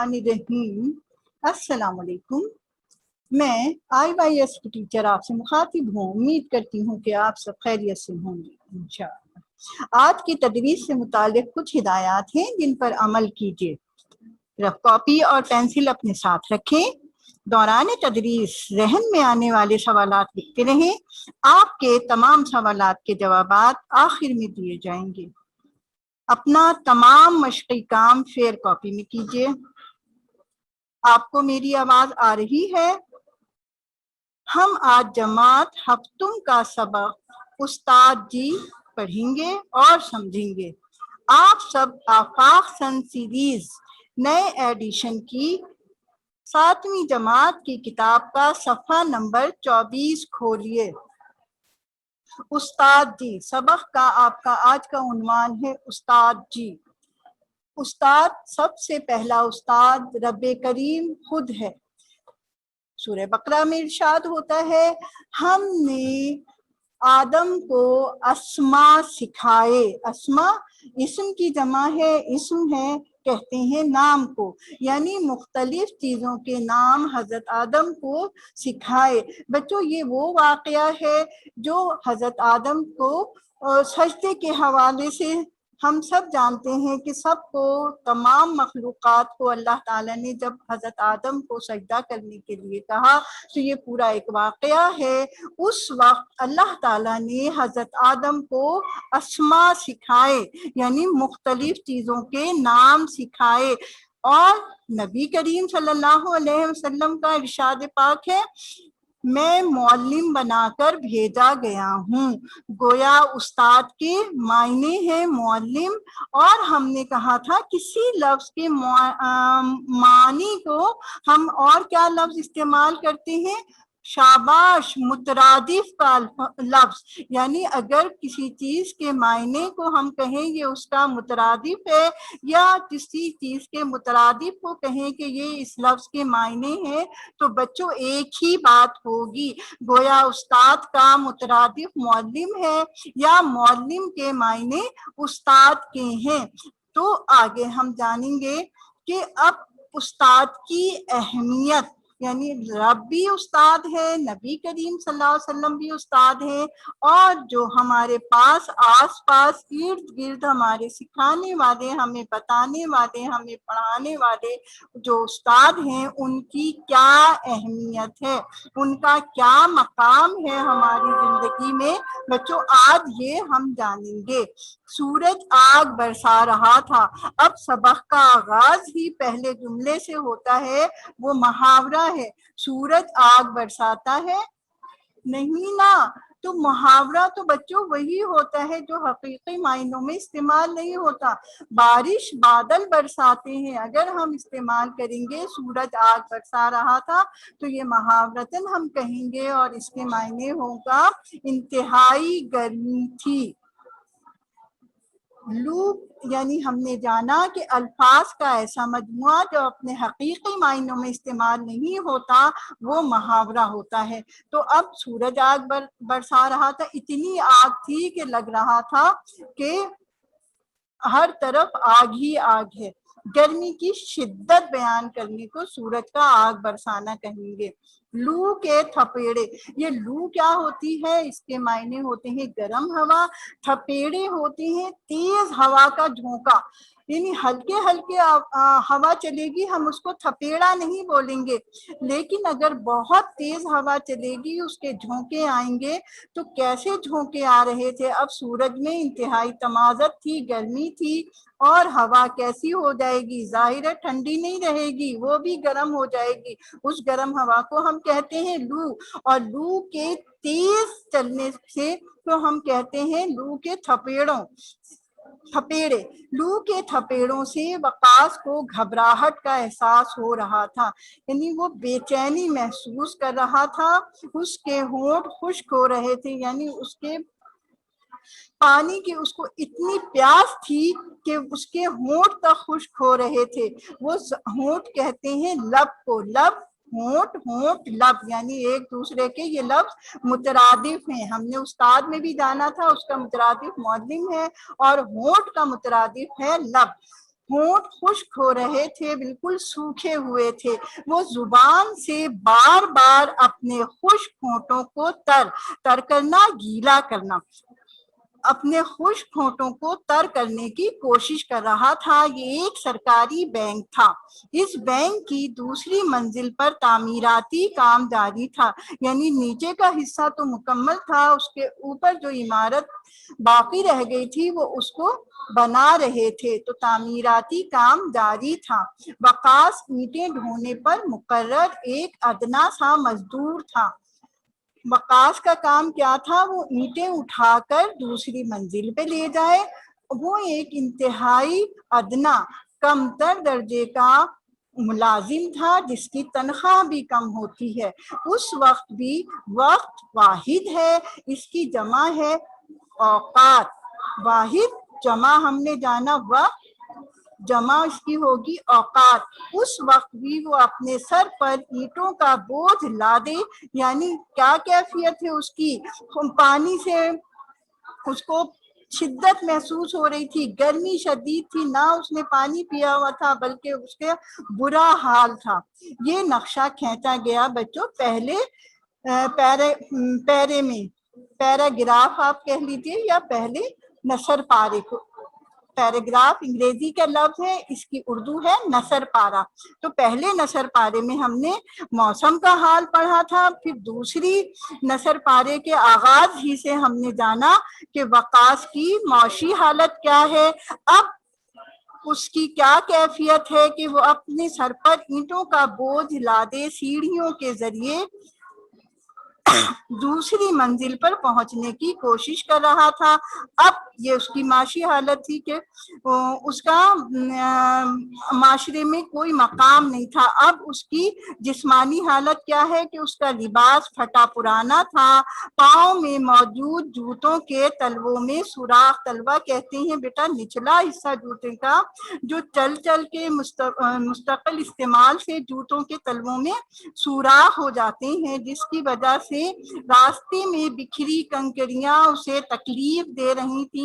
الرحمن الرحیم۔ السلام علیکم، میں IYS کی ٹیچر آپ سے مخاطب ہوں۔ امید کرتی ہوں کہ آپ سب خیریت سے ہوں گے انشاءاللہ۔ آج کی تدریس سے متعلق کچھ ہدایات ہیں جن پر عمل کیجیے۔ کاپی اور پینسل اپنے ساتھ رکھیں۔ دوران تدریس ذہن میں آنے والے سوالات لکھتے رہیں۔ آپ کے تمام سوالات کے جوابات آخر میں دیے جائیں گے۔ اپنا تمام مشقی کام شیئر کاپی میں کیجیے۔ آپ کو میری آواز آ رہی ہے؟ ہم آج جماعت ہفتم کا سبق استاد جی پڑھیں گے اور سمجھیں گے۔ آپ سب آفاق سن سیریز نئے ایڈیشن کی 7ویں جماعت کی کتاب کا صفحہ نمبر 24 کھولیے۔ استاد جی سبق کا آپ کا آج کا عنوان ہے استاد جی۔ استاد سب سے پہلا استاد رب کریم خود ہے۔ سورہ بقرہ میں ارشاد ہوتا ہے، ہم نے آدم کو اسماء سکھائے۔ اسماء اسم کی جمع ہے، اسم ہے کہتے ہیں نام کو، یعنی مختلف چیزوں کے نام حضرت آدم کو سکھائے۔ بچوں یہ وہ واقعہ ہے جو حضرت آدم کو سجدے کے حوالے سے ہم سب جانتے ہیں کہ سب کو، تمام مخلوقات کو اللہ تعالیٰ نے جب حضرت آدم کو سجدہ کرنے کے لیے کہا تو یہ پورا ایک واقعہ ہے۔ اس وقت اللہ تعالیٰ نے حضرت آدم کو اسماء سکھائے، یعنی مختلف چیزوں کے نام سکھائے۔ اور نبی کریم صلی اللہ علیہ وسلم کا ارشاد پاک ہے، میں معلم بنا کر بھیجا گیا ہوں۔ گویا استاد کے معنی ہے معلم، اور ہم نے کہا تھا کسی لفظ کے معنی کو ہم اور کیا لفظ استعمال کرتے ہیں؟ شاباش، مترادف کا لفظ، یعنی اگر کسی چیز کے معنی کو ہم کہیں یہ اس کا مترادف ہے، یا کسی چیز کے مترادف کو کہیں کہ یہ اس لفظ کے معنی ہے، تو بچوں ایک ہی بات ہوگی۔ گویا استاد کا مترادف معلم ہے یا معلم کے معنی استاد کے ہیں۔ تو آگے ہم جانیں گے کہ اب استاد کی اہمیت، یعنی رب بھی استاد ہے، نبی کریم صلی اللہ علیہ وسلم بھی استاد ہیں، اور جو ہمارے پاس آس پاس ارد گرد ہمارے سکھانے والے، ہمیں بتانے والے، ہمیں پڑھانے والے جو استاد ہیں، ان کی کیا اہمیت ہے، ان کا کیا مقام ہے ہماری زندگی میں۔ بچوں آج یہ ہم جانیں گے۔ سورج آگ برسا رہا تھا۔ اب سبق کا آغاز ہی پہلے جملے سے ہوتا ہے، وہ محاورہ ہے۔ سورج آگ برساتا ہے؟ نہیں نا۔ تو محاورہ تو بچوں وہی ہوتا ہے جو حقیقی معنوں میں استعمال نہیں ہوتا۔ بارش بادل برساتے ہیں، اگر ہم استعمال کریں گے سورج آگ برسا رہا تھا تو یہ محاورتاً ہم کہیں گے، اور اس کے معنی ہوگا انتہائی گرمی تھی۔ لو یعنی ہم نے جانا کہ الفاظ کا ایسا مجموعہ جو اپنے حقیقی معنوں میں استعمال نہیں ہوتا وہ محاورہ ہوتا ہے۔ تو اب سورج آگ برسا رہا تھا، اتنی آگ تھی کہ لگ رہا تھا کہ ہر طرف آگ ہی آگ ہے۔ گرمی کی شدت بیان کرنے کو سورج کا آگ برسانا کہیں گے۔ لو کے تھپیڑے، یہ لو کیا ہوتی ہے؟ اس کے معنی ہوتے ہیں گرم ہوا، تھپیڑے ہوتے ہیں تیز ہوا کا جھونکا، یعنی ہلکے ہلکے ہوا چلے گی، ہم اس کو تھپیڑا نہیں بولیں گے، لیکن اگر بہت تیز ہوا چلے گی، اس کے جھونکے آئیں گے تو کیسے جھونکے آ رہے تھے؟ اب سورج میں انتہائی تمازت تھی، گرمی تھی، اور ہوا کیسی ہو جائے گی؟ ظاہر ہے ٹھنڈی نہیں رہے گی، وہ بھی گرم ہو جائے گی۔ اس گرم ہوا کو ہم کہتے ہیں لو، اور لو کے تیز چلنے سے تو ہم کہتے ہیں لو کے تھپیڑے۔ لو کے تھپیڑوں سے وقاص کو گھبراہٹ کا احساس ہو رہا تھا، یعنی وہ بے چینی محسوس کر رہا تھا، اس کے ہونٹ خشک ہو رہے تھے، یعنی اس کے پانی کی اس کو اتنی پیاس تھی کہ اس کے ہونٹ تک خشک ہو رہے تھے۔ وہ ہونٹ کہتے ہیں لب کو، لب ہونٹ، ہونٹ لب، یعنی ایک دوسرے کے یہ لفظ مترادف ہیں۔ ہم نے استاد میں بھی جانا تھا، اس کا مترادف معلم ہے، اور ہونٹ کا مترادف ہے لب۔ ہونٹ خشک ہو رہے تھے، بالکل سوکھے ہوئے تھے۔ وہ زبان سے بار بار اپنے خشک ہونٹوں کو تر کرنا، گیلا کرنا، اپنے خشک ہونٹوں کو تر کرنے کی کوشش کر رہا تھا۔ یہ ایک سرکاری بینک تھا۔ اس بینک کی دوسری منزل پر تعمیراتی کام جاری تھا، یعنی نیچے کا حصہ تو مکمل تھا، اس کے اوپر جو عمارت باقی رہ گئی تھی وہ اس کو بنا رہے تھے، تو تعمیراتی کام جاری تھا۔ وقاص اینٹیں ڈھونے پر مقرر ایک ادنا سا مزدور تھا۔ وقاص کا کام کیا تھا؟ وہ اینٹیں اٹھا کر دوسری منزل پہ لے جائے۔ وہ ایک انتہائی ادنا کم تر درجے کا ملازم تھا، جس کی تنخواہ بھی کم ہوتی ہے۔ اس وقت بھی وقت واحد ہے، اس کی جمع ہے اوقات۔ واحد جمع ہم نے جانا، وقت جمع اس کی ہوگی اوقات۔ اس وقت بھی وہ اپنے سر پر اینٹوں کا بوجھ لادے، یعنی کیا کیفیت ہے اس کی؟ پانی سے اس کو شدت محسوس ہو رہی تھی، گرمی شدید تھی، نہ اس نے پانی پیا ہوا تھا بلکہ اس کے برا حال تھا۔ یہ نقشہ کھینچا گیا بچوں پہلے پیرے میں، پیراگراف آپ کہہ لیجیے، یا پہلے نثر پارے کو۔ پیراگراف انگریزی کا لفظ ہے، اس کی اردو ہے نثر پارہ۔ تو پہلے نثر پارے میں ہم نے موسم کا حال پڑھا تھا، پھر دوسری نثر پارے کے آغاز ہی سے ہم نے جانا کہ وقاص کی معاشی حالت کیا ہے، اب اس کی کیا کیفیت ہے کہ وہ اپنے سر پر اینٹوں کا بوجھ لادے سیڑھیوں کے ذریعے دوسری منزل پر پہنچنے کی کوشش کر رہا تھا۔ اب یہ اس کی معاشی حالت تھی کہ اس کا معاشرے میں کوئی مقام نہیں تھا۔ اب اس کی جسمانی حالت کیا ہے کہ اس کا لباس پھٹا پرانا تھا، پاؤں میں موجود جوتوں کے تلووں میں سوراخ، تلوا کہتے ہیں بیٹا نچلا حصہ جوتے کا جو چل چل کے مستقل استعمال سے جوتوں کے تلووں میں سوراخ ہو جاتے ہیں، جس کی وجہ سے راستے میں بکھری کنکریاں اسے تکلیف دے رہی تھیں۔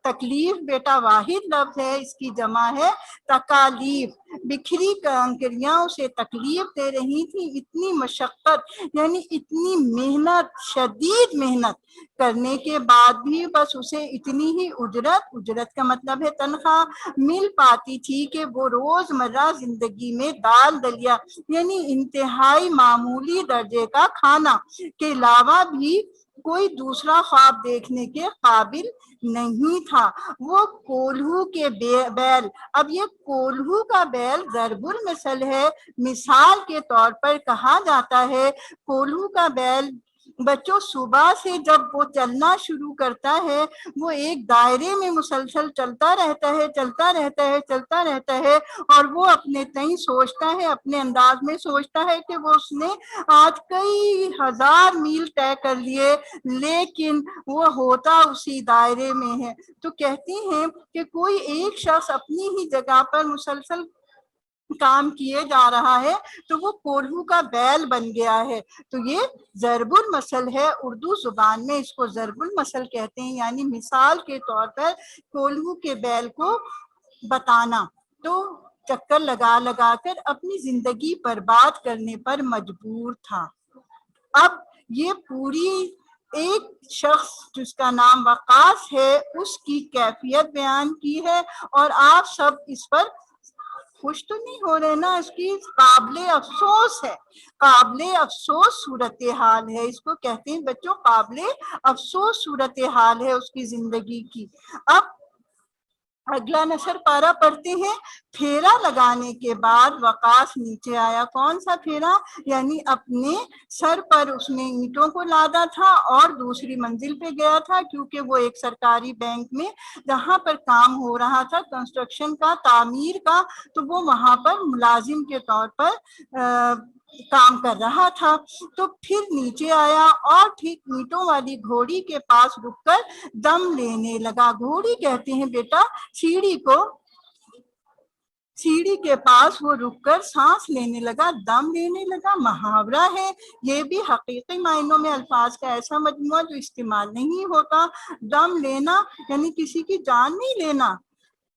تکلیف بیٹا واحد لفظ ہے، اس کی جمع ہے تکالیف۔ بکھری کنکریاں اسے تکلیف دے رہی تھیں۔ اتنی مشقت یعنی اتنی محنت، شدید محنت کرنے کے بعد بھی بس اسے اتنی ہی اجرت کا مطلب ہے تنخواہ مل پاتی تھی کہ وہ روز مرہ زندگی میں دال دلیا یعنی انتہائی معمولی درجے کا کھانا کے علاوہ بھی کوئی دوسرا خواب دیکھنے کے قابل نہیں تھا۔ وہ کولہو کے بیل، اب یہ کولہو کا بیل ضرب المثل ہے، مثال کے طور پر کہا جاتا ہے کولہو کا بیل بچوں صبح سے جب وہ چلنا شروع کرتا ہے وہ ایک دائرے میں مسلسل چلتا رہتا ہے اور وہ اپنے تئیں سوچتا ہے، اپنے انداز میں سوچتا ہے کہ وہ اس نے آج کئی ہزار میل طے کر لیے لیکن وہ ہوتا اسی دائرے میں ہے۔ تو کہتے ہیں کہ کوئی ایک شخص اپنی ہی جگہ پر مسلسل کام کیے جا رہا ہے تو وہ کولہو کا بیل بن گیا ہے۔ تو یہ ضرب المثل ہے، اردو زبان میں اس کو ضرب المثل کہتے ہیں، یعنی مثال کے طور پر کولہو کے بیل کو بتانا۔ تو چکر لگا لگا کر اپنی زندگی برباد کرنے پر مجبور تھا۔ اب یہ پوری ایک شخص جس کا نام وقاص ہے اس کی کیفیت بیان کی ہے، اور آپ سب اس پر خوش تو نہیں ہو رہے نا؟ اس کی قابل افسوس ہے، قابل افسوس صورتحال ہے، اس کو کہتے ہیں بچوں قابل افسوس صورتحال ہے اس کی زندگی کی۔ اب اگلا نثر پارہ پڑھتے ہیں۔ پھیرا لگانے کے بعد وقاص نیچے آیا۔ کون سا پھیرا؟ یعنی اپنے سر پر اس نے اینٹوں کو لادا تھا اور دوسری منزل پہ گیا تھا، کیونکہ وہ ایک سرکاری بینک میں جہاں پر کام ہو رہا تھا کنسٹرکشن کا، تعمیر کا، تو وہ وہاں پر ملازم کے طور پر کام کر رہا تھا۔ تو پھر نیچے آیا اور ٹھیک اینٹوں والی گھوڑی کے پاس رک کر دم لینے لگا۔ گھوڑی کہتے ہیں بیٹا سیڑھی کو، سیڑھی کے پاس وہ رک کر سانس لینے لگا، دم لینے لگا۔ محاورہ ہے یہ بھی، حقیقی معنوں میں الفاظ کا ایسا مجموعہ جو استعمال نہیں ہوتا۔ دم لینا یعنی کسی کی جان نہیں لینا،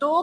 2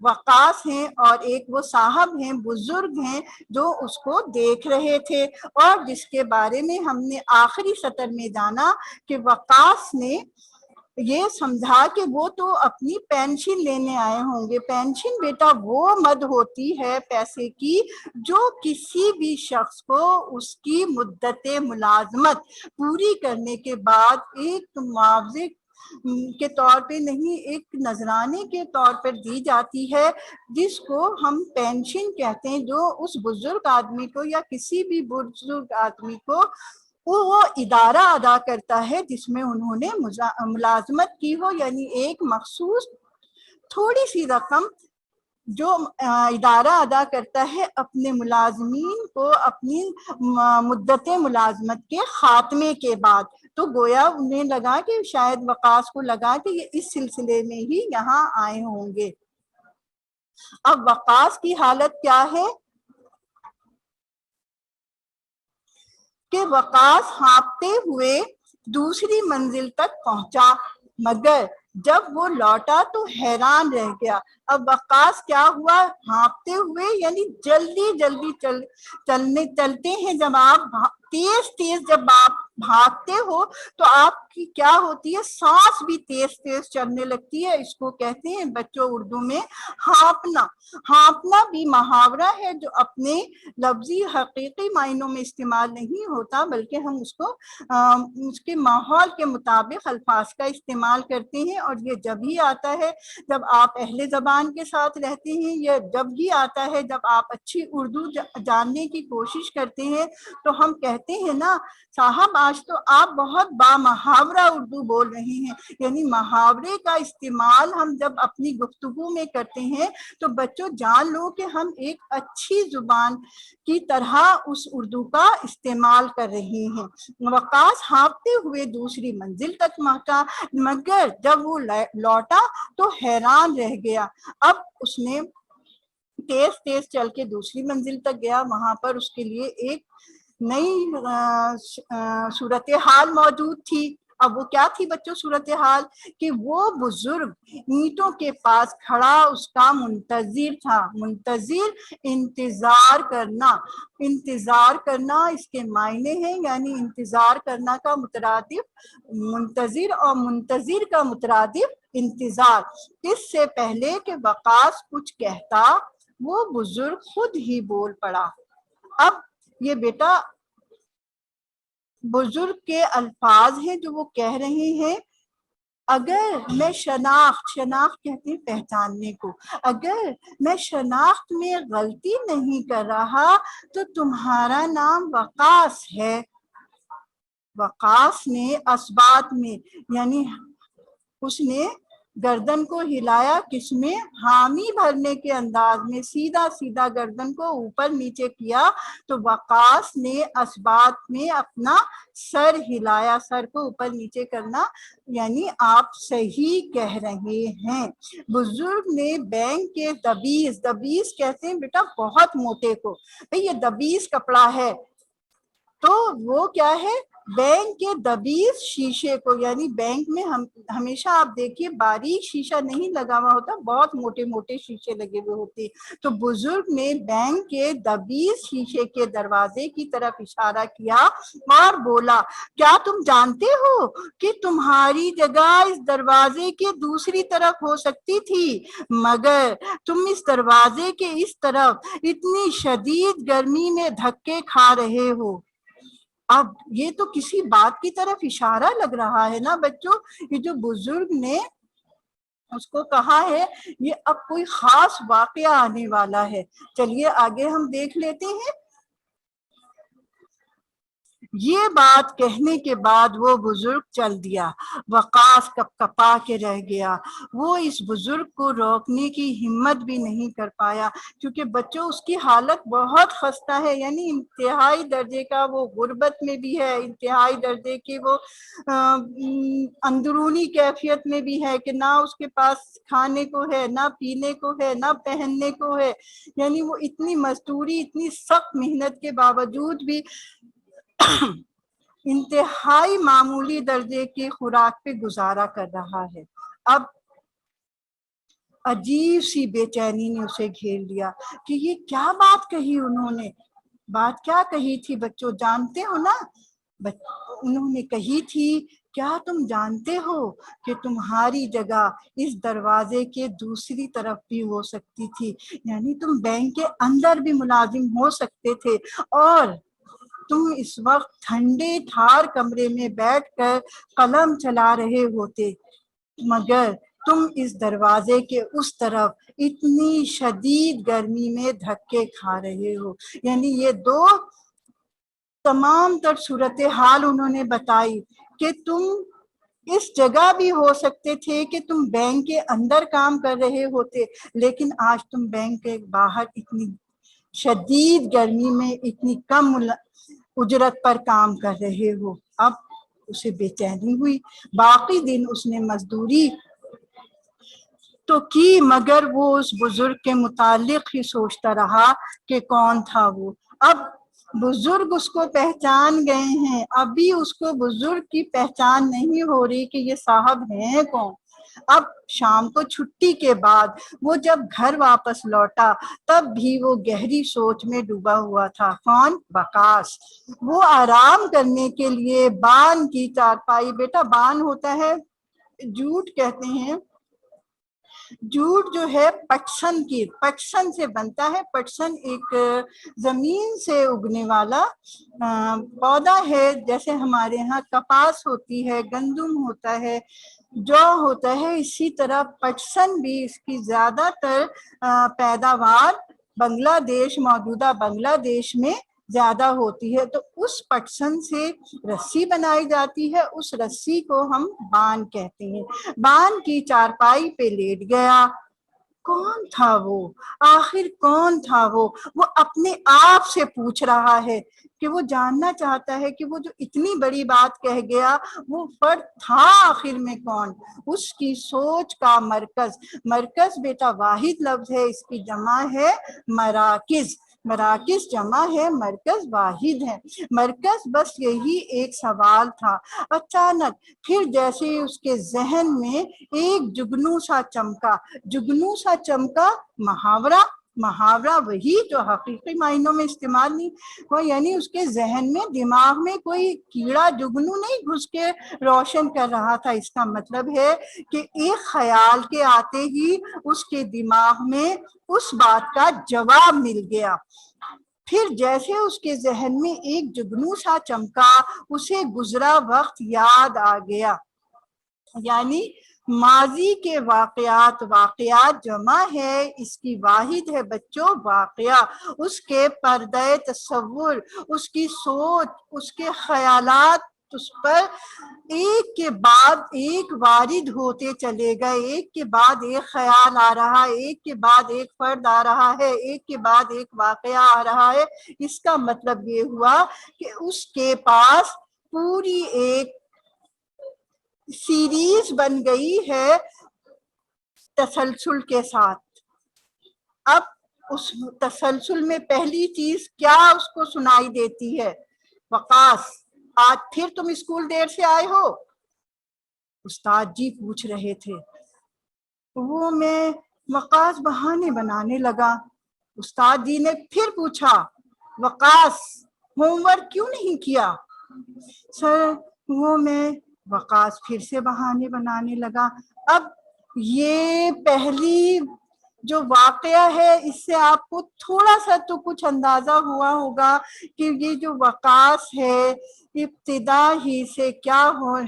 وقاص ہیں اور ایک وہ صاحب ہیں، بزرگ ہیں جو اس کو دیکھ رہے تھے، اور جس کے بارے میں ہم نے آخری سطر میں جانا کہ وقاص نے یہ سمجھا کہ وہ تو اپنی پینشن لینے آئے ہوں گے۔ پینشن بیٹا وہ مد ہوتی ہے پیسے کی جو کسی بھی شخص کو اس کی مدت ملازمت پوری کرنے کے بعد ایک معاوضے کے طور پہ نہیں، ایک نذرانے کے طور پر دی جاتی ہے، جس کو ہم پینشن کہتے ہیں، جو اس بزرگ آدمی کو یا کسی بھی بزرگ آدمی کو وہ ادارہ ادا کرتا ہے جس میں انہوں نے ملازمت کی ہو، یعنی ایک مخصوص تھوڑی سی رقم جو ادارہ ادا کرتا ہے اپنے ملازمین کو اپنی مدت ملازمت کے خاتمے کے بعد۔ تو گویا انہیں لگا کہ شاید وقاص کو لگا کہ یہ اس سلسلے میں ہی یہاں آئے ہوں گے۔ اب وقاص کی حالت کیا ہے کہ وقاص ہانپتے ہوئے دوسری منزل تک پہنچا، مگر جب وہ لوٹا تو حیران رہ گیا۔ اب وقاص کیا ہوا؟ ہانپتے ہوئے یعنی جلدی چلتے ہیں جب آپ تیز جب آپ بھاگتے ہو تو آپ کی کیا ہوتی ہے، سانس بھی تیز چلنے لگتی ہے۔ اس کو کہتے ہیں بچوں اردو میں ہانپنا۔ ہانپنا بھی محاورہ ہے جو اپنے لفظی حقیقی معنوں میں استعمال نہیں ہوتا، بلکہ ہم اس کو اس کے ماحول کے مطابق الفاظ کا استعمال کرتے ہیں، اور یہ جب ہی آتا ہے جب آپ اہل زبان کے ساتھ رہتے ہیں، یہ جب ہی آتا ہے جب آپ اچھی اردو جاننے کی کوشش کرتے ہیں۔ تو ہم کہتے ہیں نا صاحب آج تو آپ بہت بامحاورہ اردو بول رہے ہیں، یعنی محاورے کا استعمال ہم جب اپنی گفتگو میں کرتے ہیں تو بچوں جان لو کہ ہم ایک اچھی زبان کی طرح اس اردو کا استعمال کر رہے ہیں۔ وقاص ہانپتے ہوئے دوسری منزل تک پہنچا، مگر جب وہ لوٹا تو حیران رہ گیا۔ اب اس نے تیز چل کے دوسری منزل تک گیا، وہاں پر اس کے لیے ایک نئی صورتحال موجود تھی۔ اب وہ کیا تھی بچوں صورتحال؟ کہ وہ بزرگ اینٹوں کے پاس کھڑا اس کا منتظر تھا۔ منتظر انتظار کرنا، انتظار کرنا اس کے معنی ہیں، یعنی انتظار کرنا کا مترادف منتظر اور منتظر کا مترادف انتظار۔ اس سے پہلے کہ وقاص کچھ کہتا وہ بزرگ خود ہی بول پڑا۔ اب یہ بیٹا بزرگ کے الفاظ ہیں جو وہ کہہ رہے ہیں۔ اگر میں شناخت کہتے ہیں پہچاننے کو، اگر میں شناخت میں غلطی نہیں کر رہا تو تمہارا نام وقاص ہے۔ وقاص نے اسبات میں یعنی اس نے گردن کو ہلایا، کس میں؟ حامی بھرنے کے انداز میں سیدھا گردن کو اوپر نیچے کیا، تو وقاص نے اسبات میں اپنا سر ہلایا۔ سر کو اوپر نیچے کرنا یعنی آپ صحیح کہہ رہے ہیں۔ بزرگ نے بینک کے دبیس کہتے ہیں بیٹا بہت موٹے کو، بھئی یہ دبیس کپڑا ہے، تو وہ کیا ہے؟ بینک کے دبیس شیشے کو، یعنی بینک میں ہمیشہ آپ دیکھیے باریک شیشہ نہیں لگا ہوا ہوتا، بہت موٹے شیشے لگے ہوئے ہوتے۔ تو بزرگ نے بینک کے دبیس شیشے کے دروازے کی طرف اشارہ کیا اور بولا، کیا تم جانتے ہو کہ تمہاری جگہ اس دروازے کے دوسری طرف ہو سکتی تھی، مگر تم اس دروازے کے اس طرف اتنی شدید گرمی میں دھکے کھا رہے ہو۔ اب یہ تو کسی بات کی طرف اشارہ لگ رہا ہے نا بچوں، یہ جو بزرگ نے اس کو کہا ہے یہ اب کوئی خاص واقعہ آنے والا ہے۔ چلیے آگے ہم دیکھ لیتے ہیں۔ یہ بات کہنے کے بعد وہ بزرگ چل دیا۔ وقاص کپا کے رہ گیا، وہ اس بزرگ کو روکنے کی ہمت بھی نہیں کر پایا، کیونکہ بچوں اس کی حالت بہت خستہ ہے، یعنی انتہائی درجے کا وہ غربت میں بھی ہے، انتہائی درجے کی وہ اندرونی کیفیت میں بھی ہے کہ نہ اس کے پاس کھانے کو ہے، نہ پینے کو ہے، نہ پہننے کو ہے، یعنی وہ اتنی مزدوری اتنی سخت محنت کے باوجود بھی انتہائی معمولی درجے کی خوراک پہ گزارا کر رہا ہے۔ عجیب سی بے چینی نے اسے گھیر لیا کہ یہ کیا بات کہی انہوں نے. بات کیا کہی تھی بچوں جانتے ہو نا؟ انہوں نے کہی تھی کیا تم جانتے ہو کہ تمہاری جگہ اس دروازے کے دوسری طرف بھی ہو سکتی تھی، یعنی تم بینک کے اندر بھی ملازم ہو سکتے تھے اور تم اس وقت ٹھنڈے ٹھار کمرے میں بیٹھ کر قلم چلا رہے ہوتے، مگر تم اس دروازے کے اس طرف اتنی شدید گرمی میں دھکے کھا رہے ہو. یعنی یہ دو تمام تر صورتحال انہوں نے بتائی کہ تم اس جگہ بھی ہو سکتے تھے کہ تم بینک کے اندر کام کر رہے ہوتے، لیکن آج تم بینک کے باہر اتنی شدید گرمی میں اتنی کم اجرت پر کام کر رہے ہو. اب اسے بے چینی ہوئی. باقی دن اس نے مزدوری تو کی مگر وہ اس بزرگ کے متعلق ہی سوچتا رہا کہ کون تھا وہ. اب بزرگ اس کو پہچان گئے ہیں، ابھی اس کو بزرگ کی پہچان نہیں ہو رہی کہ یہ صاحب ہیں کون. اب شام کو چھٹی کے بعد وہ جب گھر واپس لوٹا تب بھی وہ گہری سوچ میں ڈوبا ہوا تھا. کون؟ وقاص. وہ آرام کرنے کے لیے بان کی چارپائی، بیٹا بان ہوتا ہے جوٹ کہتے ہیں، جوٹ جو ہے پٹسن سے بنتا ہے. پٹسن ایک زمین سے اگنے والا پودا ہے، جیسے ہمارے ہاں کپاس ہوتی ہے، گندم ہوتا ہے، جو ہوتا ہے، اسی طرح پٹسن بھی اس کی زیادہ تر پیداوار موجودہ بنگلہ دیش میں زیادہ ہوتی ہے. تو اس پٹسن سے رسی بنائی جاتی ہے، اس رسی کو ہم بان کہتے ہیں. بان کی چارپائی پہ لیٹ گیا. کون تھا وہ؟ آخر کون تھا وہ اپنے آپ سے پوچھ رہا ہے کہ وہ جاننا چاہتا ہے کہ وہ جو اتنی بڑی بات کہہ گیا وہ فرد تھا آخر میں کون. اس کی سوچ کا مرکز بیٹا واحد لفظ ہے، اس کی جمع ہے مراکز. مراکز جمع ہے مرکز واحد ہے. مرکز بس یہی ایک سوال تھا. اچانک پھر جیسے اس کے ذہن میں ایک جگنو سا چمکا. محاورہ وہی جو حقیقی معنوں میں استعمال نہیں ہو، یعنی اس کے ذہن میں دماغ میں کوئی کیڑا جگنو نہیں گھس کے روشن کر رہا تھا. اس کا مطلب ہے کہ ایک خیال کے آتے ہی اس کے دماغ میں اس بات کا جواب مل گیا. پھر جیسے اس کے ذہن میں ایک جگنو سا چمکا، اسے گزرا وقت یاد آ گیا. یعنی ماضی کے واقعات جمع ہے، اس کی واحد ہے بچوں واقعہ. اس کے پردے تصور، اس کی سوچ، اس کے خیالات اس پر ایک کے بعد ایک وارد ہوتے چلے گئے. ایک کے بعد ایک خیال آ رہا ہے، ایک کے بعد ایک فرد آ رہا ہے، ایک کے بعد ایک واقعہ آ رہا ہے. اس کا مطلب یہ ہوا کہ اس کے پاس پوری ایک سیریز بن گئی ہے تسلسل کے ساتھ. اب اس تسلسل میں پہلی چیز کیا اس کو سنائی دیتی ہے؟ وقاص، آج پھر تم اسکول دیر سے آئے ہو؟ استاد جی پوچھ رہے تھے. وہ میں وقاص بہانے بنانے لگا. استاد جی نے پھر پوچھا وقاص ہوم ورک کیوں نہیں کیا؟ سر وہ میں وقاص پھر سے بہانے بنانے لگا. اب یہ پہلی جو واقعہ ہے اس سے آپ کو تھوڑا سا تو کچھ اندازہ ہوا ہوگا کہ یہ جو وقاص ہے ابتدا ہی سے کیا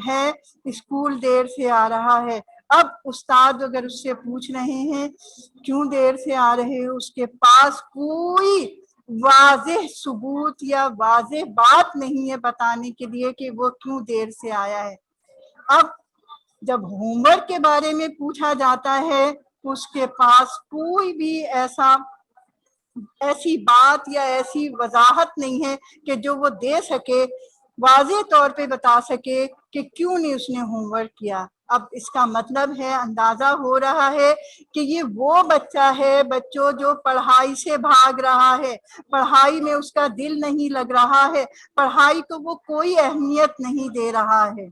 ہے، اسکول دیر سے آ رہا ہے. اب استاد اگر اس سے پوچھ رہے ہیں کیوں دیر سے آ رہے ہو، اس کے پاس کوئی واضح ثبوت یا واضح بات نہیں ہے بتانے کے لیے کہ وہ کیوں دیر سے آیا ہے. اب جب ہوم ورک کے بارے میں پوچھا جاتا ہے اس کے پاس کوئی بھی ایسی بات یا ایسی وضاحت نہیں ہے کہ جو وہ دے سکے، واضح طور پہ بتا سکے کہ کیوں نہیں اس نے ہوم ورک کیا. اب اس کا مطلب ہے، اندازہ ہو رہا ہے کہ یہ وہ بچہ ہے بچوں جو پڑھائی سے بھاگ رہا ہے، پڑھائی میں اس کا دل نہیں لگ رہا ہے، پڑھائی کو وہ کوئی اہمیت نہیں دے رہا ہے.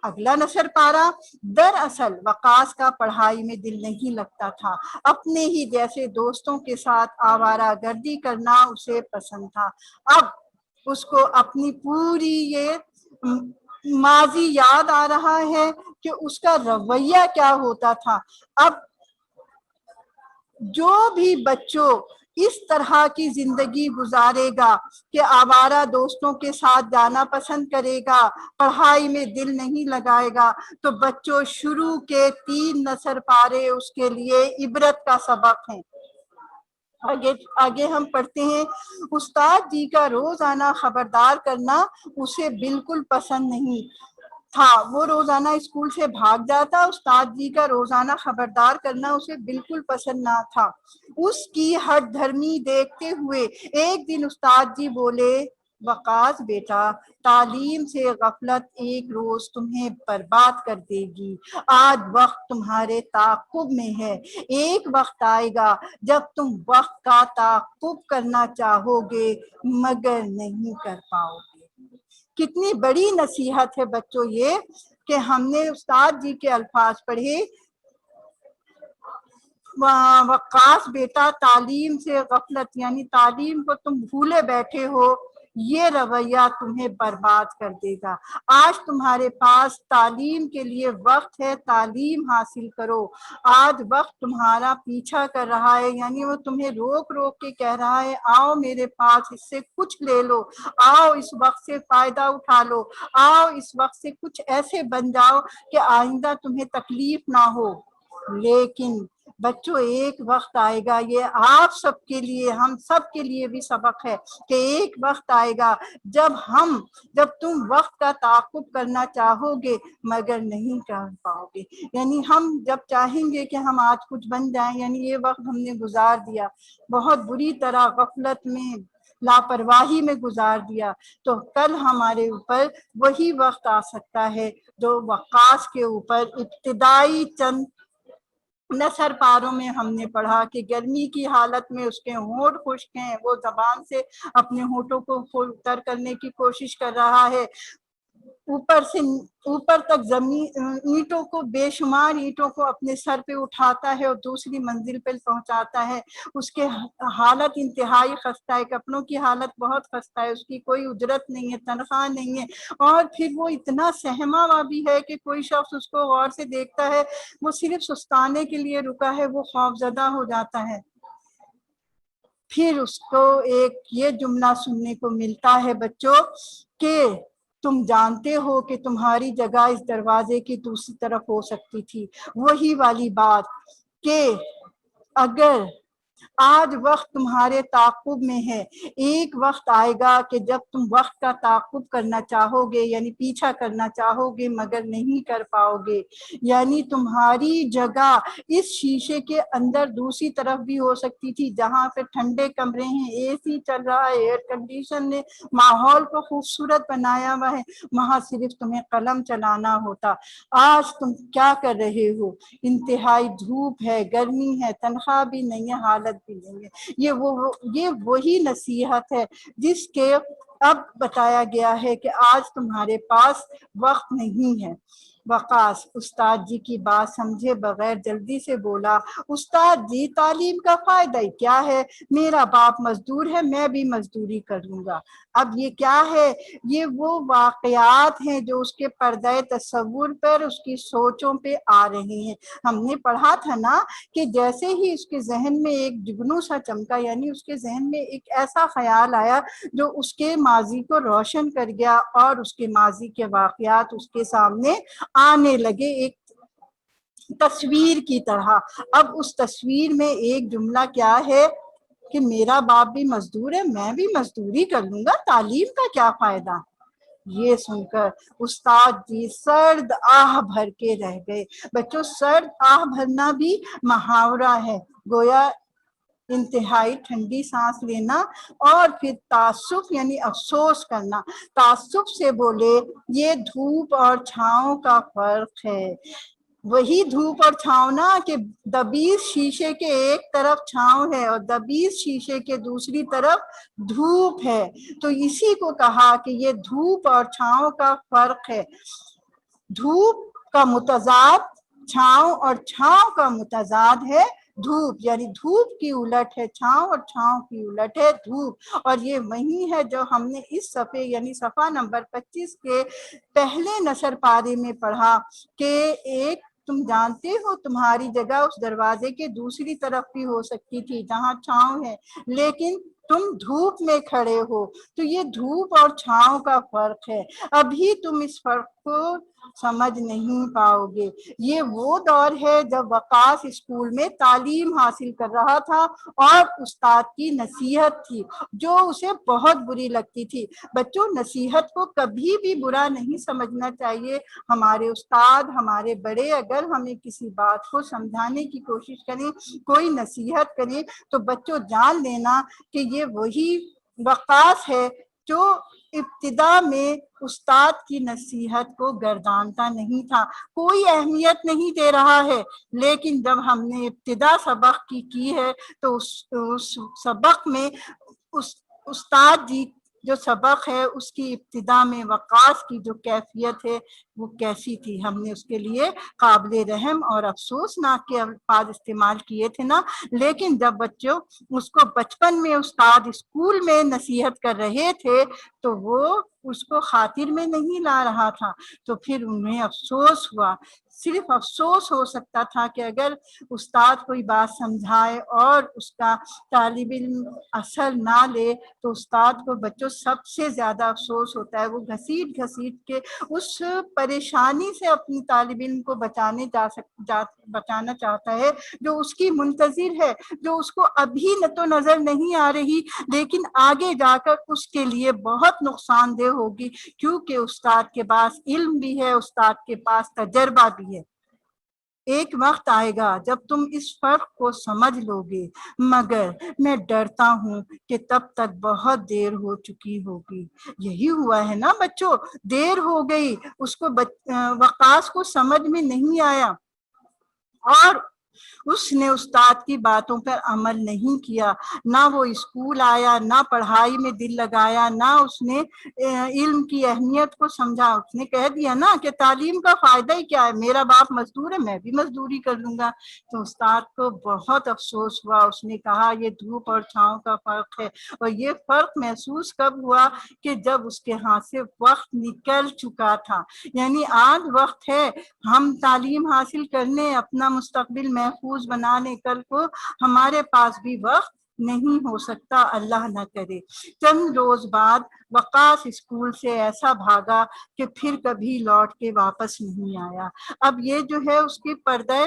اگلا نثر پارا، دراصل وقاص کا پڑھائی میں دل نہیں لگتا تھا، اپنے ہی جیسے دوستوں کے ساتھ آوارہ گردی کرنا اسے پسند تھا۔ اب اس کو اپنی پوری یہ ماضی یاد آ رہا ہے کہ اس کا رویہ کیا ہوتا تھا۔ اب جو بھی بچوں اس طرح کی زندگی گزارے گا کہ آوارہ دوستوں کے ساتھ جانا پسند کرے گا، پڑھائی میں دل نہیں لگائے گا، تو بچوں شروع کے 3 نثر پارے اس کے لیے عبرت کا سبق ہیں۔ آگے ہم پڑھتے ہیں، استاد جی کا روزانہ خبردار کرنا اسے بالکل پسند نہیں تھا۔ وہ روزانہ اسکول سے بھاگ جاتا، استاد جی کا روزانہ خبردار کرنا اسے بالکل پسند نہ تھا۔ اس کی ہٹ دھرمی دیکھتے ہوئے ایک دن استاد جی بولے، وقاص بیٹا، تعلیم سے غفلت ایک روز تمہیں برباد کر دے گی۔ آج وقت تمہارے تعاقب میں ہے، ایک وقت آئے گا جب تم وقت کا تعاقب کرنا چاہو گے مگر نہیں کر پاؤ گے۔ کتنی بڑی نصیحت ہے بچوں یہ کہ ہم نے استاد جی کے الفاظ پڑھے، وقاص بیٹا تعلیم سے غفلت، یعنی تعلیم کو تم بھولے بیٹھے ہو، یہ رویہ تمہیں برباد کر دے گا۔ آج تمہارے پاس تعلیم کے لیے وقت ہے، تعلیم حاصل کرو۔ آج وقت تمہارا پیچھا کر رہا ہے، یعنی وہ تمہیں روک روک کے کہہ رہا ہے، آؤ میرے پاس، اس سے کچھ لے لو، آؤ اس وقت سے فائدہ اٹھا لو، آؤ اس وقت سے کچھ ایسے بن جاؤ کہ آئندہ تمہیں تکلیف نہ ہو۔ لیکن بچوں ایک وقت آئے گا، یہ آپ سب کے لیے، ہم سب کے لیے بھی سبق ہے کہ ایک وقت آئے گا جب تم وقت کا تعاقب کرنا چاہو گے مگر نہیں کر پاؤ گے۔ یعنی ہم جب چاہیں گے کہ ہم آج کچھ بن جائیں، یعنی یہ وقت ہم نے گزار دیا بہت بری طرح، غفلت میں، لاپرواہی میں گزار دیا، تو کل ہمارے اوپر وہی وقت آ سکتا ہے جو وقاص کے اوپر ابتدائی چند نثر پاروں میں ہم نے پڑھا کہ گرمی کی حالت میں اس کے ہونٹ خشک ہیں، وہ زبان سے اپنے ہونٹوں کو تر کرنے کی کوشش کر رہا ہے، اوپر تک زمین اینٹوں کو، بے شمار اینٹوں کو اپنے سر پہ اٹھاتا ہے اور دوسری منزل پہ پہنچاتا ہے۔ اس کے حالت انتہائی خستہ ہے، کپڑوں کی حالت بہت خستہ ہے، اس کی کوئی اجرت نہیں ہے، تنخواہ نہیں ہے، اور پھر وہ اتنا سہما ہوا بھی ہے کہ کوئی شخص اس کو غور سے دیکھتا ہے، وہ صرف سستانے کے لیے رکا ہے، وہ خوفزدہ ہو جاتا ہے۔ پھر اس کو ایک یہ جملہ سننے کو ملتا ہے بچوں کہ تم جانتے ہو کہ تمہاری جگہ اس دروازے کی دوسری طرف ہو سکتی تھی۔ وہی والی بات کہ اگر آج وقت تمہارے تعاقب میں ہے، ایک وقت آئے گا کہ جب تم وقت کا تعاقب کرنا چاہو گے، یعنی پیچھا کرنا چاہو گے مگر نہیں کر پاؤ گے، یعنی تمہاری جگہ اس شیشے کے اندر دوسری طرف بھی ہو سکتی تھی، جہاں پہ ٹھنڈے کمرے ہیں، اے سی چل رہا ہے، ایئر کنڈیشن نے ماحول کو خوبصورت بنایا ہوا ہے، وہاں صرف تمہیں قلم چلانا ہوتا۔ آج تم کیا کر رہے ہو؟ انتہائی دھوپ ہے، گرمی ہے، تنخواہ بھی نہیں ہے، حالت بھی نہیں ہے۔ یہ وہی نصیحت ہے جس کے اب بتایا گیا ہے کہ آج تمہارے پاس وقت نہیں ہے۔ وقاص استاد جی کی بات سمجھے بغیر جلدی سے بولا، استاد جی تعلیم کا فائدہ ہی کیا ہے؟ میرا باپ مزدور ہے، میں بھی مزدوری کر لوں گا۔ اب یہ کیا ہے؟ یہ وہ واقعات ہیں جو اس کے پردہ تصور پر، اس کی سوچوں پہ آ رہے ہیں۔ ہم نے پڑھا تھا نا کہ جیسے ہی اس کے ذہن میں ایک جگنو سا چمکا، یعنی اس کے ذہن میں ایک ایسا خیال آیا جو اس کے ماضی کو روشن کر گیا، اور اس کے ماضی کے واقعات اس کے سامنے آنے لگے ایک تصویر کی طرح۔ اب اس تصویر میں ایک جملہ کیا ہے کہ میرا باپ بھی مزدور ہے، میں بھی مزدوری کر لوں گا، تعلیم کا کیا فائدہ؟ یہ سن کر استاد جی سرد آہ بھر کے رہ گئے۔ بچوں سرد آہ بھرنا بھی محاورہ ہے، گویا انتہائی ٹھنڈی سانس لینا اور پھر تعصب یعنی افسوس کرنا۔ تعصب سے بولے یہ دھوپ اور چھاؤں کا فرق ہے۔ وہی دھوپ اور چھاؤں نا کہ دبیس شیشے کے ایک طرف چھاؤں ہے اور دبیس شیشے کے دوسری طرف دھوپ ہے، تو اسی کو کہا کہ یہ دھوپ اور چھاؤں کا فرق ہے۔ دھوپ کا متضاد چھاؤں اور چھاؤں کا متضاد ہے دھوپ، یعنی دھوپ کی الٹ ہے چھاؤں اور چھاؤں کی الٹ ہے دھوپ۔ اور یہ وہی ہے جو ہم نے اس صفحے یعنی صفحہ نمبر 25 کے پہلے نثر پارے میں پڑھا کہ ایک تم جانتے ہو تمہاری جگہ اس دروازے کے دوسری طرف بھی ہو سکتی تھی جہاں چھاؤں ہے، لیکن تم دھوپ میں کھڑے ہو۔ تو یہ دھوپ اور چھاؤں کا فرق ہے، ابھی تم اس فرق کو سمجھ نہیں پاؤ گے۔ یہ وہ دور ہے جب وقاص اسکول میں تعلیم حاصل کر رہا تھا اور استاد کی نصیحت تھی جو اسے بہت بری لگتی تھی۔ بچوں، نصیحت کو کبھی بھی برا نہیں سمجھنا چاہیے۔ ہمارے استاد، ہمارے بڑے اگر ہمیں کسی بات کو سمجھانے کی کوشش کریں، کوئی نصیحت کریں، تو بچوں جان لینا کہ یہ وہی وقاص ہے جو ابتدا میں استاد کی نصیحت کو گردانتا نہیں تھا، کوئی اہمیت نہیں دے رہا ہے، لیکن جب ہم نے ابتدا سبق کی ہے تو اس سبق میں استاد جی جو سبق ہے اس کی ابتدا میں وقاص کی جو کیفیت ہے وہ کیسی تھی، ہم نے اس کے لیے قابل رحم اور افسوسناک کے الفاظ استعمال کیے تھے نا۔ لیکن جب بچوں اس کو بچپن میں استاد اسکول میں نصیحت کر رہے تھے تو وہ اس کو خاطر میں نہیں لا رہا تھا، تو پھر انہیں افسوس ہوا۔ صرف افسوس ہو سکتا تھا کہ اگر استاد کوئی بات سمجھائے اور اس کا طالب علم اثر نہ لے تو استاد کو بچوں سب سے زیادہ افسوس ہوتا ہے، وہ گھسیٹ گھسیٹ کے اس پریشانی سے اپنی طالب علم کو بچانا چاہتا ہے جو اس کی منتظر ہے، جو اس کو ابھی تو نظر نہیں آ رہی لیکن آگے جا کر اس کے لیے بہت نقصان دہ ہوگی، کیونکہ استاد کے پاس علم بھی ہے، استاد کے پاس تجربہ بھی ہے۔ ایک وقت آئے گا جب تم اس فرق کو سمجھ لو گے، مگر میں ڈرتا ہوں کہ تب تک بہت دیر ہو چکی ہوگی۔ یہی ہوا ہے نا بچوں، دیر ہو گئی، اس کو وقاص کو سمجھ میں نہیں آیا اور اس نے استاد کی باتوں پر عمل نہیں کیا، نہ وہ اسکول آیا، نہ پڑھائی میں دل لگایا، نہ اس نے علم کی اہمیت کو سمجھا۔ اس نے کہہ دیا نا کہ تعلیم کا فائدہ ہی کیا ہے، میرا باپ مزدور ہے میں بھی مزدوری کر لوں گا۔ تو استاد کو بہت افسوس ہوا، اس نے کہا یہ دھوپ اور چھاؤں کا فرق ہے، اور یہ فرق محسوس کب ہوا کہ جب اس کے ہاتھ سے وقت نکل چکا تھا۔ یعنی آج وقت ہے ہم تعلیم حاصل کرنے، اپنا مستقبل محفوظ بنانے، کل کو ہمارے پاس بھی وقت نہیں ہو سکتا، اللہ نہ کرے۔ چند روز بعد وقاص اسکول سے ایسا بھاگا کہ پھر کبھی لوٹ کے واپس نہیں آیا۔ اب یہ جو ہے اس کے پردے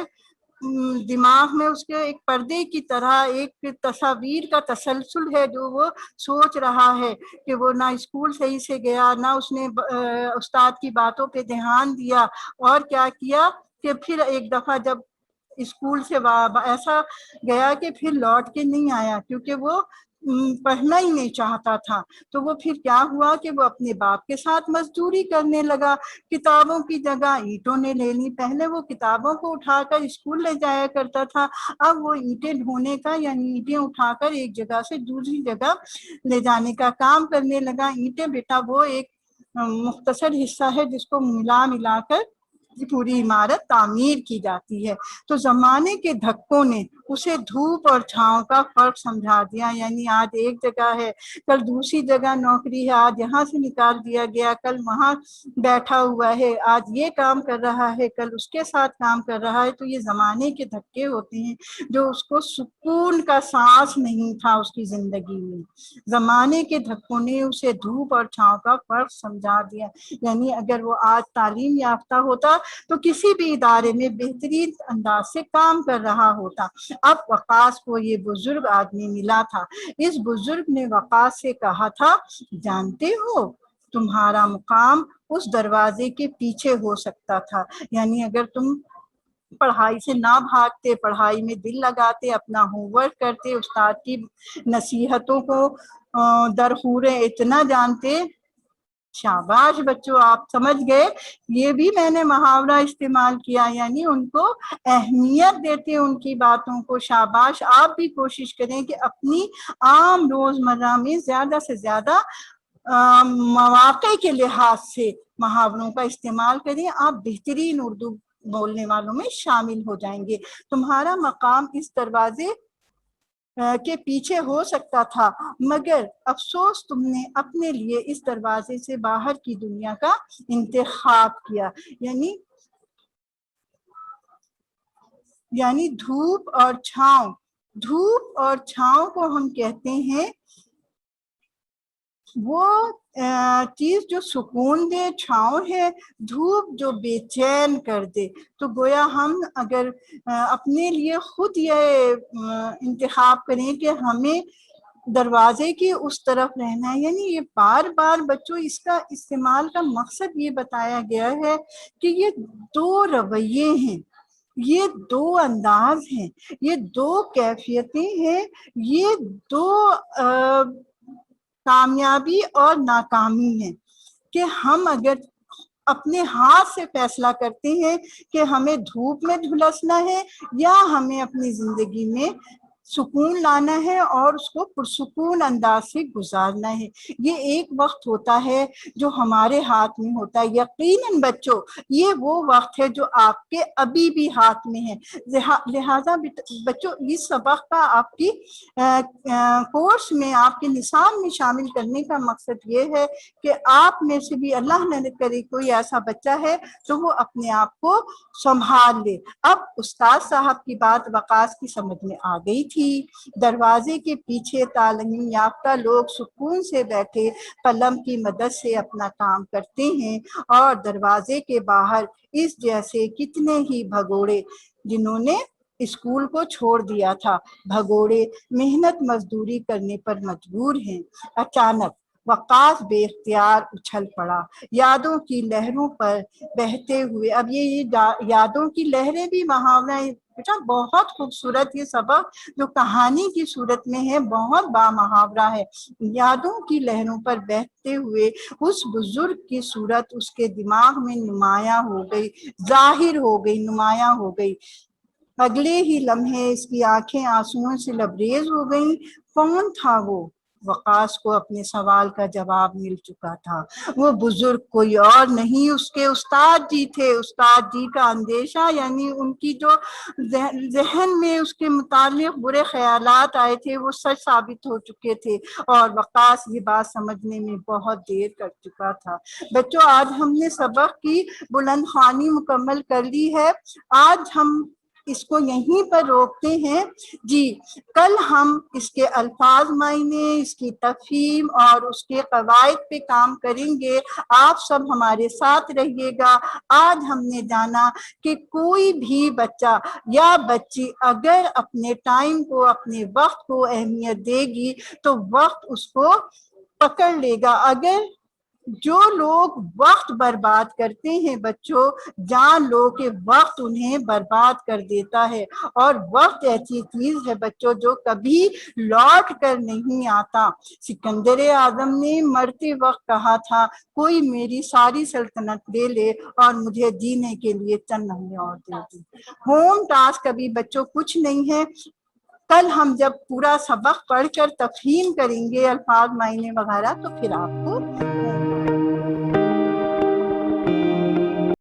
دماغ میں اس کے ایک پردے کی طرح ایک تصاویر کا تسلسل ہے جو وہ سوچ رہا ہے کہ وہ نہ اسکول صحیح سے گیا، نہ اس نے استاد کی باتوں پہ دھیان دیا، اور کیا کیا کہ پھر ایک دفعہ جب اسکول سے ایسا گیا کہ پھر لوٹ کے نہیں آیا کیونکہ وہ پڑھنا ہی نہیں چاہتا تھا، تو وہ پھر کیا ہوا کہ وہ اپنے باپ کے ساتھ مزدوری کرنے لگا، کتابوں کی جگہ اینٹوں نے لے لی۔ پہلے وہ کتابوں کو اٹھا کر اسکول لے جایا کرتا تھا، اب وہ اینٹیں ڈھونے کا یعنی اینٹیں اٹھا کر ایک جگہ سے دوسری جگہ لے جانے کا کام کرنے لگا۔ اینٹیں بیٹا وہ ایک مختصر حصہ ہے جس کو ملا کر پوری عمارت تعمیر کی جاتی ہے۔ تو زمانے کے دھکوں نے اسے دھوپ اور چھاؤں کا فرق سمجھا دیا، یعنی آج ایک جگہ ہے، کل دوسری جگہ نوکری ہے، آج یہاں سے نکال دیا گیا، کل وہاں بیٹھا ہوا ہے، آج یہ کام کر رہا ہے، کل اس کے ساتھ کام کر رہا ہے۔ تو یہ زمانے کے دھکے ہوتے ہیں جو اس کو سکون کا سانس نہیں تھا اس کی زندگی میں۔ زمانے کے دھکوں نے اسے دھوپ اور چھاؤں کا فرق سمجھا دیا، یعنی اگر وہ آج تعلیم یافتہ ہوتا تو کسی بھی ادارے میں بہترین انداز سے کام کر رہا ہوتا۔ اب وقاص کو یہ بزرگ آدمی ملا تھا، اس بزرگ نے وقاص سے کہا تھا جانتے ہو تمہارا مقام اس دروازے کے پیچھے ہو سکتا تھا، یعنی اگر تم پڑھائی سے نہ بھاگتے، پڑھائی میں دل لگاتے، اپنا ہوم ورک کرتے، استاد کی نصیحتوں کو درخورے اتنا جانتے، شاباش بچوں آپ سمجھ گئے، یہ بھی میں نے محاورہ استعمال کیا، یعنی ان کو اہمیت دیتے ان کی باتوں کو۔ شاباش آپ بھی کوشش کریں کہ اپنی عام روزمرہ میں زیادہ سے زیادہ مواقع کے لحاظ سے محاوروں کا استعمال کریں، آپ بہترین اردو بولنے والوں میں شامل ہو جائیں گے۔ تمہارا مقام اس دروازے کے پیچھے ہو سکتا تھا، مگر افسوس تم نے اپنے لیے اس دروازے سے باہر کی دنیا کا انتخاب کیا۔ یعنی دھوپ اور چھاؤں، دھوپ اور چھاؤں کو ہم کہتے ہیں وہ چیز جو سکون دے، چھاؤں ہے دھوپ جو بے چین کر دے۔ تو گویا ہم اگر اپنے لیے خود یہ انتخاب کریں کہ ہمیں دروازے کی اس طرف رہنا ہے، یعنی یہ بار بار بچوں اس کا استعمال کا مقصد یہ بتایا گیا ہے کہ یہ دو رویے ہیں، یہ دو انداز ہیں، یہ دو کیفیتیں ہیں، یہ دو کامیابی اور ناکامی ہے کہ ہم اگر اپنے ہاتھ سے فیصلہ کرتے ہیں کہ ہمیں دھوپ میں جھلسنا ہے یا ہمیں اپنی زندگی میں سکون لانا ہے اور اس کو پرسکون انداز سے گزارنا ہے۔ یہ ایک وقت ہوتا ہے جو ہمارے ہاتھ میں ہوتا ہے، یقیناً بچوں یہ وہ وقت ہے جو آپ کے ابھی بھی ہاتھ میں ہے۔ لہٰذا بچوں اس سبق کا آپ کی کورس میں، آپ کے نصاب میں شامل کرنے کا مقصد یہ ہے کہ آپ میں سے بھی اللہ نہ کرے کوئی ایسا بچہ ہے تو وہ اپنے آپ کو سنبھال لے۔ اب استاد صاحب کی بات وقاص کی سمجھ میں آ گئی تھی۔ دروازے کے پیچھے تعلیم یافتہ لوگ سکون سے بیٹھے قلم کی مدد سے اپنا کام کرتے ہیں، اور دروازے کے باہر اس جیسے کتنے ہی بھگوڑے جنہوں نے اسکول کو چھوڑ دیا تھا، بھگوڑے محنت مزدوری کرنے پر مجبور ہیں۔ اچانک وقاص بے اختیار اچھل پڑا، یادوں کی لہروں پر بہتے ہوئے۔ اب یہ یادوں کی لہریں بھی محاورہ بیٹا بہت خوبصورت یہ سبق جو کہانی کی صورت میں ہے، بہت بامحاورہ ہے۔ یادوں کی لہروں پر بہتے ہوئے اس بزرگ کی صورت اس کے دماغ میں نمایاں ہو گئی، ظاہر ہو گئی، نمایاں ہو گئی۔ اگلے ہی لمحے اس کی آنکھیں آنسوؤں سے لبریز ہو گئیں۔ کون تھا وہ؟ وقاص کو اپنے سوال کا جواب مل چکا تھا۔ وہ بزرگ کوئی اور نہیں، اس کے استاد جی تھے۔ استاد جی کا اندیشہ، یعنی ان کی جو ذہن میں اس کے متعلق برے خیالات آئے تھے وہ سچ ثابت ہو چکے تھے، اور وقاص یہ بات سمجھنے میں بہت دیر کر چکا تھا۔ بچوں آج ہم نے سبق کی بلند خوانی مکمل کر لی ہے۔ آج ہم اس کو یہیں پر روکتے ہیں۔ جی کل ہم اس کے الفاظ معنی، اس کی تفہیم اور اس کے قواعد پہ کام کریں گے۔ آپ سب ہمارے ساتھ رہیے گا۔ آج ہم نے جانا کہ کوئی بھی بچہ یا بچی اگر اپنے ٹائم کو، اپنے وقت کو اہمیت دے گی تو وقت اس کو پکڑ لے گا۔ اگر جو لوگ وقت برباد کرتے ہیں بچوں، جان لو کہ وقت انہیں برباد کر دیتا ہے، اور وقت ایسی چیز ہے بچوں جو کبھی لوٹ کر نہیں آتا۔ سکندر اعظم نے مرتے وقت کہا تھا کوئی میری ساری سلطنت لے لے اور مجھے جینے کے لیے چند لمحے اور دے دے۔ ہوم ٹاسک ابھی بچوں کچھ نہیں ہے۔ کل ہم جب پورا سبق پڑھ کر تفہیم کریں گے، الفاظ معنی وغیرہ، تو پھر آپ کو